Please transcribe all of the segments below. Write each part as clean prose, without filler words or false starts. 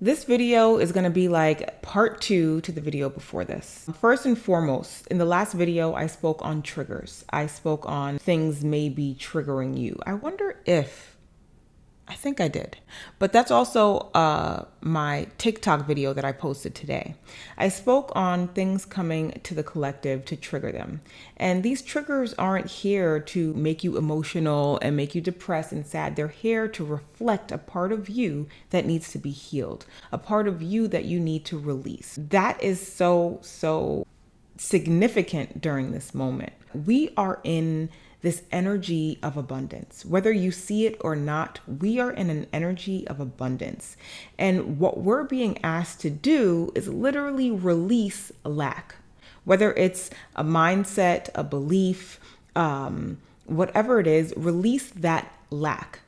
This video is going to be like part 2 to the video before this. First and foremost, in the last video, I spoke on triggers. I spoke on things may be triggering you. I think I did. But that's also my TikTok video that I posted today. I spoke on things coming to the collective to trigger them. And these triggers aren't here to make you emotional and make you depressed and sad. They're here to reflect a part of you that needs to be healed, a part of you that you need to release. That is so significant during this moment. We are in this energy of abundance. Whether you see it or not, we are in an energy of abundance. And what we're being asked to do is literally release lack. Whether it's a mindset, a belief, whatever it is, release that lack.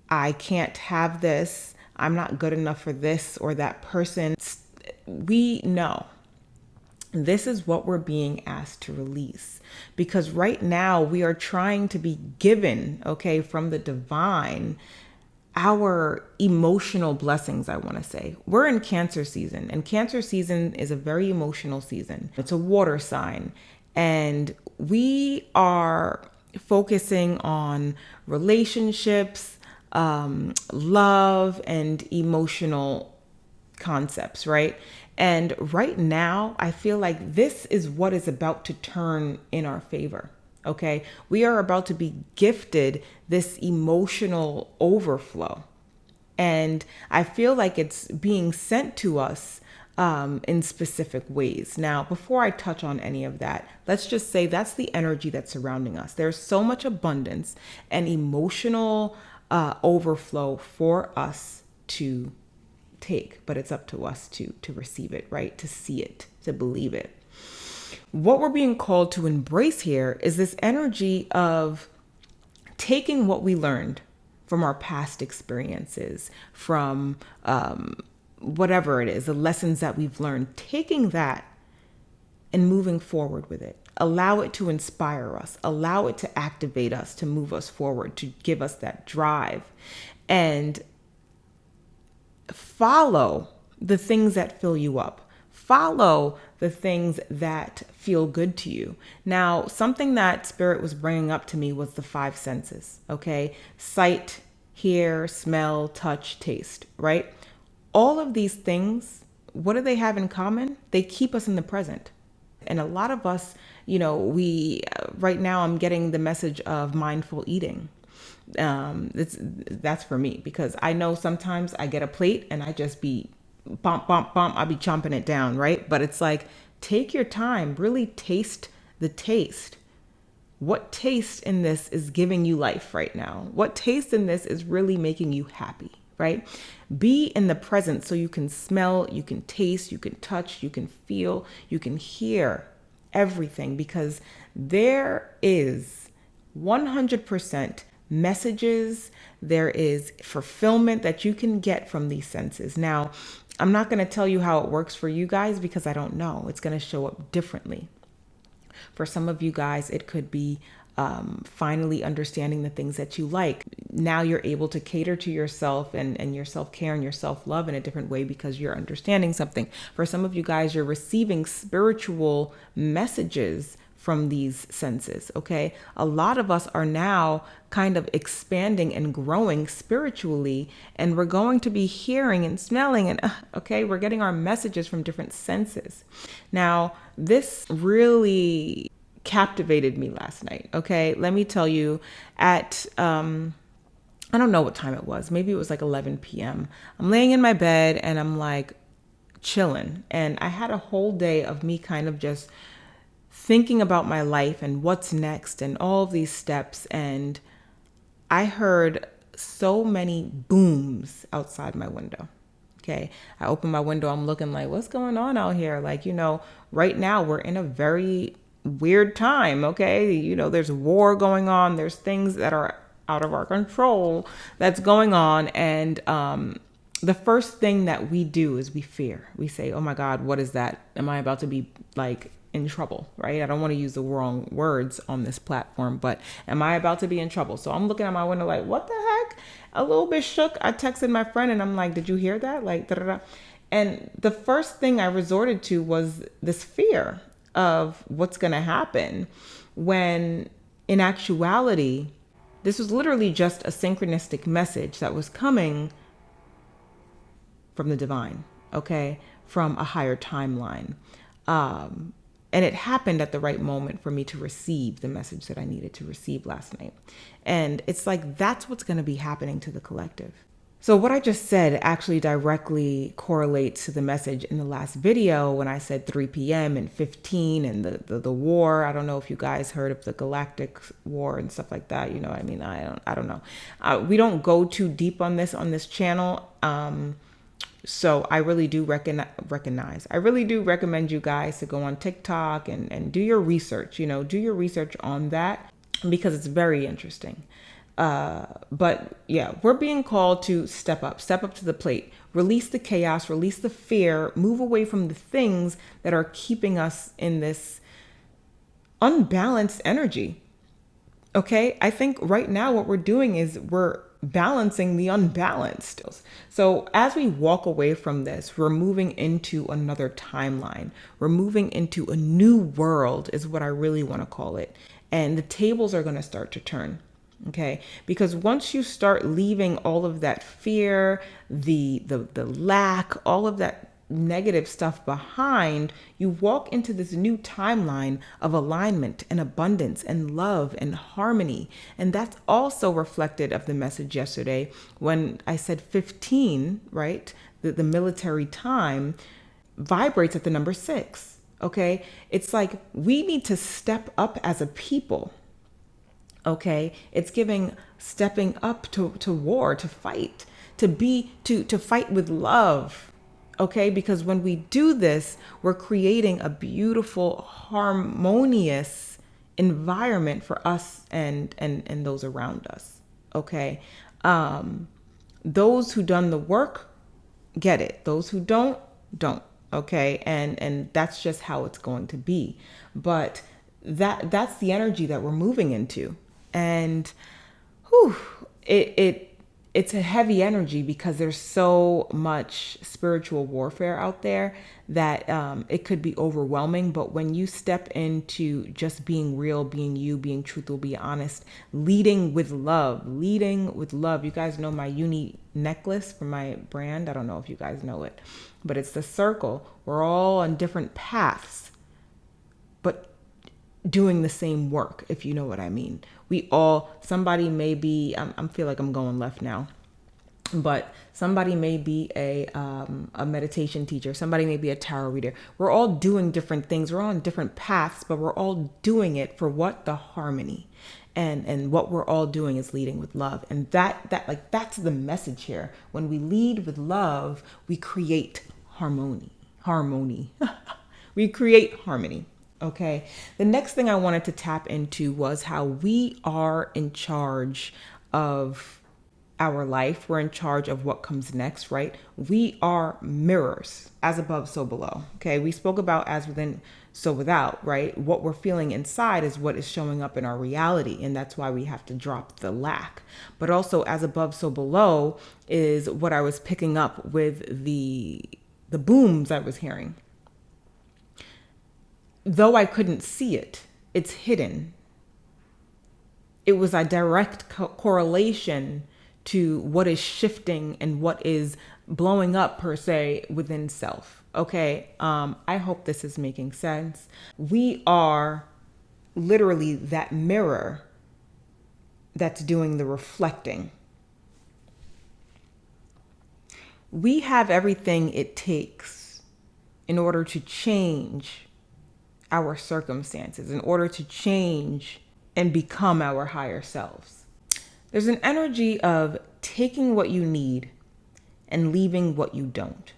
I can't have this. I'm not good enough for this or that person. We know. This is what we're being asked to release, because right now we are trying to be given, from the divine, our emotional blessings, I want to say. We're in Cancer season, and Cancer season is a very emotional season. It's a water sign, and we are focusing on relationships, love, and emotional concepts, right? And right now, I feel like this is what is about to turn in our favor. Okay. We are about to be gifted this emotional overflow. And I feel like it's being sent to us in specific ways. Now, before I touch on any of that, let's just say that's the energy that's surrounding us. There's so much abundance and emotional overflow for us to take, but it's up to us to receive it, right? To see it, to believe it. What we're being called to embrace here is this energy of taking what we learned from our past experiences, from whatever it is, the lessons that we've learned, taking that and moving forward with it. Allow it to inspire us, allow it to activate us, to move us forward, to give us that drive, and follow the things that fill you up. Follow the things that feel good to you. Now, something that Spirit was bringing up to me was the 5 senses, okay? Sight, hear, smell, touch, taste, right? All of these things, what do they have in common? They keep us in the present. And a lot of us, right now I'm getting the message of mindful eating. That's for me, because I know sometimes I get a plate and I just be bump, I'll be chomping it down, right? But it's like, take your time, really taste the taste. What taste in this is giving you life right now? What taste in this is really making you happy, right? Be in the present so you can smell, you can taste, you can touch, you can feel, you can hear everything, because there is 100% messages, there is fulfillment that you can get from these senses. Now, I'm not going to tell you how it works for you guys because I don't know. It's going to show up differently. For some of you guys, it could be finally understanding the things that you like. Now you're able to cater to yourself and your self-care and your self-love in a different way because you're understanding something. For some of you guys, you're receiving spiritual messages from these senses, okay? A lot of us are now kind of expanding and growing spiritually, and we're going to be hearing and smelling and, we're getting our messages from different senses. Now, this really captivated me last night, okay? Let me tell you, at, I don't know what time it was. Maybe it was like 11 p.m. I'm laying in my bed and I'm like chilling. And I had a whole day of me kind of just thinking about my life and what's next and all of these steps. And I heard so many booms outside my window. Okay. I opened my window. I'm looking like, what's going on out here? Like, right now we're in a very weird time. Okay. There's war going on. There's things that are out of our control that's going on. And, the first thing that we do is we fear. We say, oh my God, what is that? Am I about to be like in trouble, right? I don't want to use the wrong words on this platform, but am I about to be in trouble? So I'm looking at my window like, what the heck? A little bit shook. I texted my friend and I'm like, did you hear that? Like, da da da. And the first thing I resorted to was this fear of what's going to happen, when in actuality, this was literally just a synchronistic message that was coming from the divine, okay, from a higher timeline. And it happened at the right moment for me to receive the message that I needed to receive last night. And it's like, that's what's going to be happening to the collective. So what I just said actually directly correlates to the message in the last video when I said 3 p.m. and 15 and the war. I don't know if you guys heard of the galactic war and stuff like that. You know, I mean, I don't know. We don't go too deep on this channel. So I really do recognize. I really do recommend you guys to go on TikTok and do your research, do your research on that, because it's very interesting. But yeah, we're being called to step up to the plate, release the chaos, release the fear, move away from the things that are keeping us in this unbalanced energy. Okay. I think right now what we're doing is we're balancing the unbalanced. So as we walk away from this, we're moving into another timeline. We're moving into a new world is what I really want to call it. And the tables are going to start to turn. Okay, because once you start leaving all of that fear, the lack, all of that negative stuff behind, you walk into this new timeline of alignment and abundance and love and harmony. And that's also reflected of the message yesterday when I said 15, right? The military time vibrates at the number 6. Okay, it's like we need to step up as a people. Okay, it's giving stepping up to war, to fight, to fight with love. Okay, because when we do this, we're creating a beautiful, harmonious environment for us and those around us. Okay, those who done the work get it. Those who don't. Okay, and that's just how it's going to be. But that's the energy that we're moving into. And it's a heavy energy because there's so much spiritual warfare out there that it could be overwhelming. But when you step into just being real, being you, being truthful, being honest, leading with love, you guys know my uni necklace from my brand. I don't know if you guys know it, but it's the circle. We're all on different paths, but doing the same work, if you know what I mean. Somebody may be, I feel like I'm going left now, but somebody may be a meditation teacher. Somebody may be a tarot reader. We're all doing different things. We're all on different paths, but we're all doing it for what? The harmony. And what we're all doing is leading with love. And that's the message here. When we lead with love, we create harmony. We create harmony. Okay. The next thing I wanted to tap into was how we are in charge of our life. We're in charge of what comes next, right? We are mirrors, as above, so below. Okay. We spoke about as within, so without, right? What we're feeling inside is what is showing up in our reality. And that's why we have to drop the lack. But also as above, so below is what I was picking up with the booms I was hearing. Though I couldn't see it, it's hidden. It was a direct correlation to what is shifting and what is blowing up per se within self. Okay. I hope this is making sense. We are literally that mirror that's doing the reflecting. We have everything it takes in order to change our circumstances, in order to change and become our higher selves. There's an energy of taking what you need and leaving what you don't.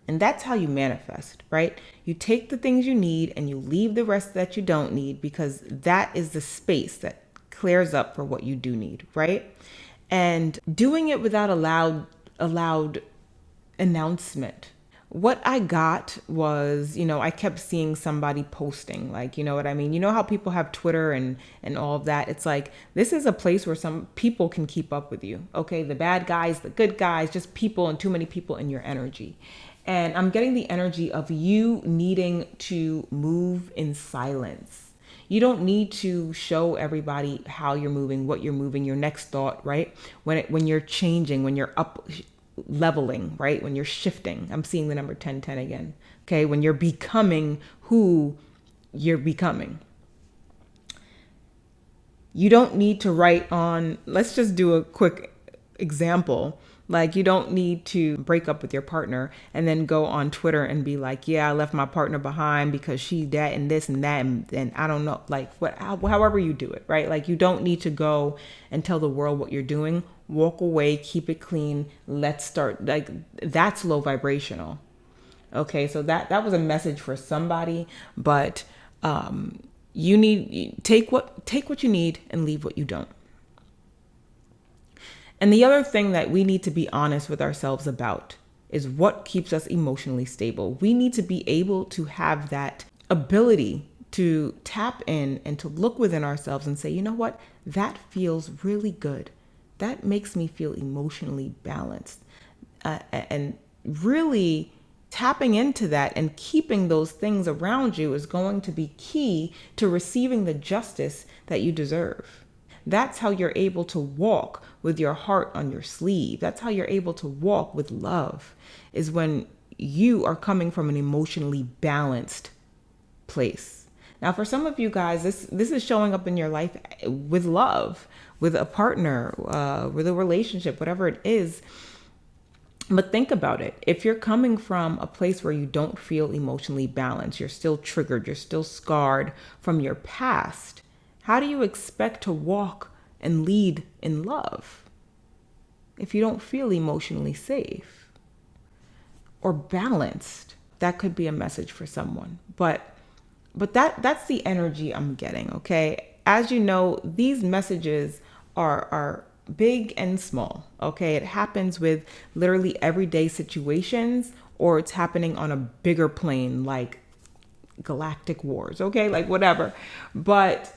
And that's how you manifest, right? You take the things you need and you leave the rest that you don't need, because that is the space that clears up for what you do need, right? And doing it without a loud announcement what I got was, I kept seeing somebody posting, like, you know what I mean? You know how people have Twitter and all of that? It's like, this is a place where some people can keep up with you. Okay. The bad guys, the good guys, just people, and too many people in your energy. And I'm getting the energy of you needing to move in silence. You don't need to show everybody how you're moving, what you're moving, your next thought, right? When you're changing, when you're up leveling, right? When you're shifting. I'm seeing the number 1010 again. Okay. When you're becoming who you're becoming. You don't need to write on, let's just do a quick example. Like, you don't need to break up with your partner and then go on Twitter and be like, yeah, I left my partner behind because she that and this and that. And I don't know, like however you do it, right? Like, you don't need to go and tell the world what you're doing. Walk away, keep it clean. Let's start. Like, that's low vibrational. Okay. So that was a message for somebody, but, take what you need and leave what you don't. And the other thing that we need to be honest with ourselves about is what keeps us emotionally stable. We need to be able to have that ability to tap in and to look within ourselves and say, you know what, that feels really good. That makes me feel emotionally balanced. And really tapping into that and keeping those things around you is going to be key to receiving the justice that you deserve. That's how you're able to walk with your heart on your sleeve. That's how you're able to walk with love, is when you are coming from an emotionally balanced place. Now, for some of you guys, this is showing up in your life with love, with a partner, with a relationship, whatever it is. But think about it. If you're coming from a place where you don't feel emotionally balanced, you're still triggered, you're still scarred from your past, how do you expect to walk and lead in love if you don't feel emotionally safe or balanced? That could be a message for someone. But that's the energy I'm getting, okay? As you know, these messages are big and small, okay? It happens with literally everyday situations, or it's happening on a bigger plane like galactic wars, okay? Like whatever. But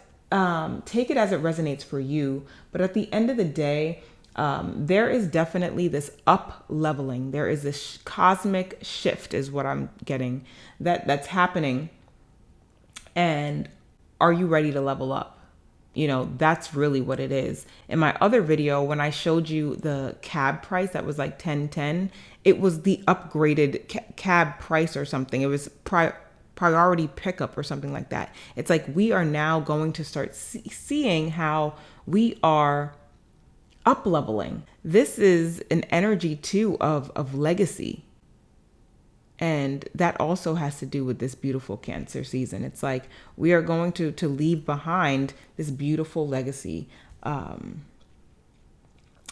take it as it resonates for you. But at the end of the day, there is definitely this up leveling. There is this cosmic shift is what I'm getting that's happening. And are you ready to level up? That's really what it is. In my other video, when I showed you the cab price that was like 1010, it was the upgraded cab price or something. It was priority pickup or something like that. It's like we are now going to start seeing how we are up leveling. This is an energy too of legacy. And that also has to do with this beautiful Cancer season. It's like we are going to leave behind this beautiful legacy.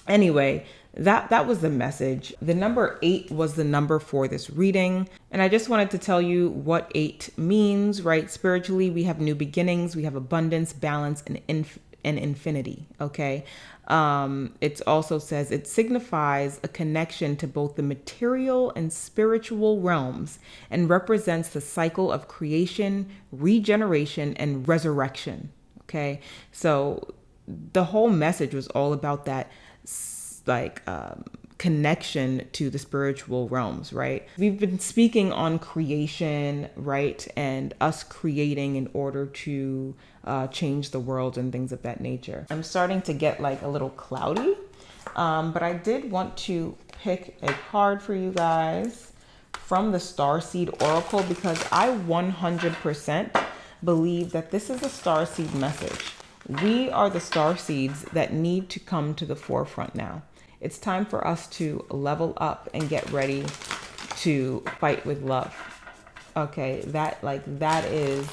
Anyway, that was the message. The number 8 was the number for this reading. And I just wanted to tell you what 8 means, right? Spiritually, we have new beginnings, we have abundance, balance, and infinity, okay? It also says it signifies a connection to both the material and spiritual realms and represents the cycle of creation, regeneration, and resurrection, okay? So the whole message was all about that connection to the spiritual realms, right? We've been speaking on creation, right? And us creating in order to change the world and things of that nature. I'm starting to get like a little cloudy, but I did want to pick a card for you guys from the Starseed Oracle because I 100% believe that this is a Starseed message. We are the Starseeds that need to come to the forefront now. It's time for us to level up and get ready to fight with love. Okay, that is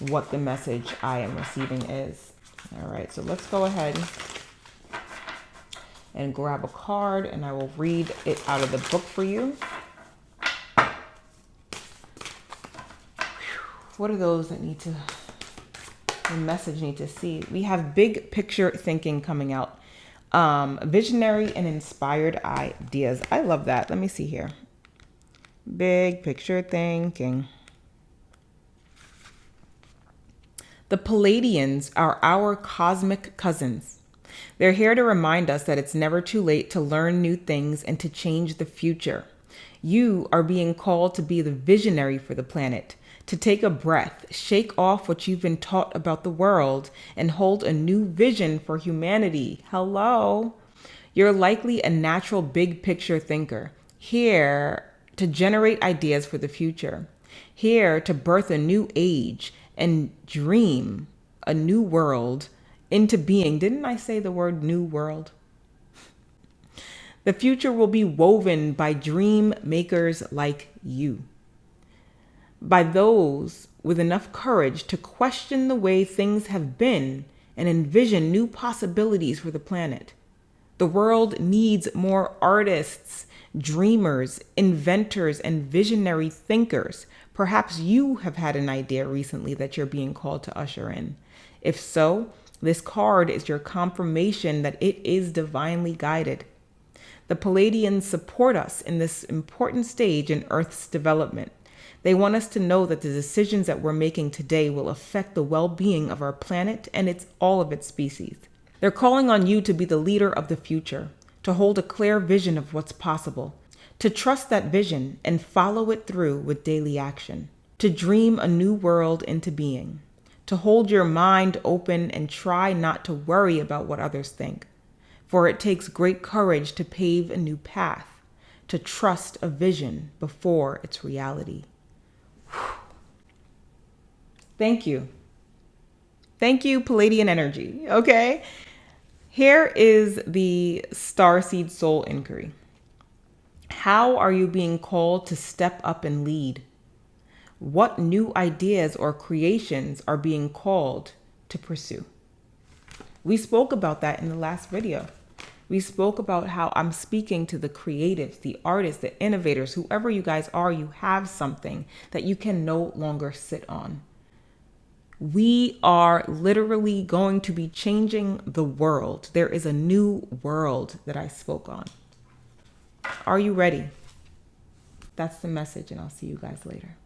what the message I am receiving is. All right, so let's go ahead and grab a card and I will read it out of the book for you. What are those that the message need to see? We have big picture thinking coming out. Visionary and inspired ideas. I love that. Let me see here. Big picture thinking. The Pleiadians are our cosmic cousins. They're here to remind us that it's never too late to learn new things and to change the future. You are being called to be the visionary for the planet, to take a breath, shake off what you've been taught about the world, and hold a new vision for humanity. Hello. You're likely a natural big picture thinker, here to generate ideas for the future, here to birth a new age and dream a new world into being. Didn't I say the word new world? The future will be woven by dream makers like you, by those with enough courage to question the way things have been and envision new possibilities for the planet. The world needs more artists, dreamers, inventors, and visionary thinkers. Perhaps you have had an idea recently that you're being called to usher in. If so, this card is your confirmation that it is divinely guided. The Pleiadians support us in this important stage in Earth's development. They want us to know that the decisions that we're making today will affect the well-being of our planet and all of its species. They're calling on you to be the leader of the future, to hold a clear vision of what's possible, to trust that vision and follow it through with daily action, to dream a new world into being, to hold your mind open and try not to worry about what others think. For it takes great courage to pave a new path, to trust a vision before its reality. Thank you. Thank you, Pleiadian energy. Okay. Here is the Starseed Soul Inquiry. How are you being called to step up and lead? What new ideas or creations are being called to pursue? We spoke about that in the last video. We spoke about how I'm speaking to the creatives, the artists, the innovators, whoever you guys are, you have something that you can no longer sit on. We are literally going to be changing the world. There is a new world that I spoke on. Are you ready? That's the message, and I'll see you guys later.